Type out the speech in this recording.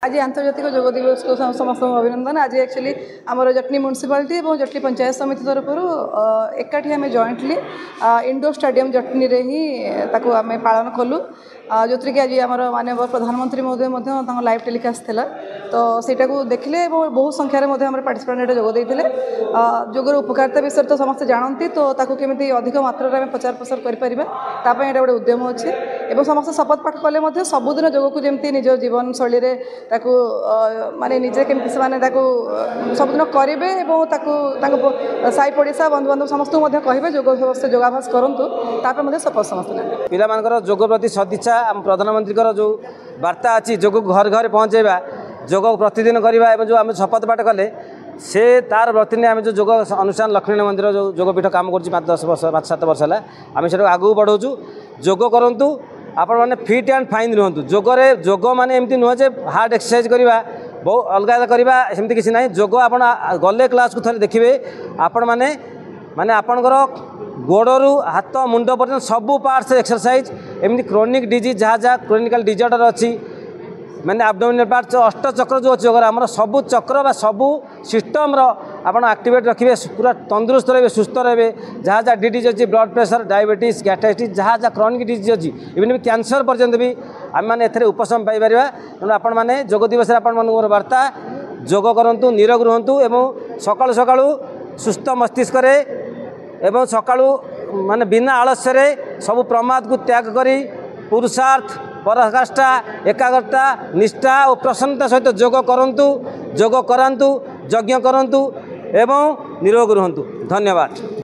आज आंतर्जातिक योग दिवस को समस्त अभिनंदन। आज एक्चुअली आमर जटनी म्युनिसिपालिटी और जटनी पंचायत समिति तरफ एकाठी आम जॉइंटली इंडोर स्टेडियम जटनी रे ही ताको आम पालन कलु जो कि आज आम माननीय प्रधानमंत्री महोदय लाइव टेलीकास्ट थिला तो सेटा को देखिले बहु संख्यार पार्टिसिपेंट जोगदे जोगर उपकारिता विषय तो समस्त जानती तो ताको केमिति अधिक मात्रा में प्रचार प्रसार करें गोटे उद्यम अच्छे और समस्त शपथ पाठ कले सबुदिन जोग को जमी निज जीवन शैली माने निजे केमती से माने सबुदिन करेंगे और साई पड़ोसा बंधु बांधव समस्त कहे योग योगाभ्यास करूँ शपथ समस्त ने पिला जोग प्रति सदिच्छा प्रधानमंत्री जो वार्ता अच्छी जोग घर घर पहुँचेबा जोग प्रतिदिन करवा जो आम शपथ पाठ कले से तार प्रतिदिन आम जो जोग अनुष्ठान लक्ष्मी मंदिर जो जोगपीठ काम कर 5-10 वर्ष 5-7 वर्ष है आम से आगू बढ़ाऊँ जोग करूँ आपण मैंने फिट एंड फाइन रुहतु जोगरे जोग माने एमती नुह जे हार्ड एक्सरसाइज करवा बहुत अलग करवा सेमती किसी ना जोग आप गले क्लास को थे देखिए आपण माने माने आपणकर गोड़ू हाथ मुंड पर्यटन सबू पार्ट्स एक्सरसाइज एमती क्रोनिक डिजीज जहाँ जहाँ क्रोनिकल डिजॉर्डर अच्छी मैंने एब्डोमिनल पार्ट अष्ट चक्र जो अच्छे आम सबू चक्र बा सबू सिस्टम आपण एक्टिवेट रखिए पूरा तंदुरुस्त रहे सुस्थ रहे जहाँ जहाँ डिजीज अच्छी ब्लड प्रेशर डायबिटीज गैस्ट्राइटिस जहाँ जहाँ क्रोनिक डिजीज अच्छी इवन भी कैंसर पर्यंत भी आम मैंने एथे उपशम पाइपर तेणु आपण मैंने जोग दिवस मोर वार्ता जोग करूँ निरोग रुहतु एवं सकाळु सकाळु सुस्थ मस्तिष्क एवं सकाळु माने बिना आलस्य सब प्रमाद को त्याग करी पुरुषार्थ पराकाष्ठा एकाग्रता निष्ठा और प्रसन्नता सहित जोग करंतु जोग करांतु यज्ञ करंतु एवं निरोग रुहतु। धन्यवाद।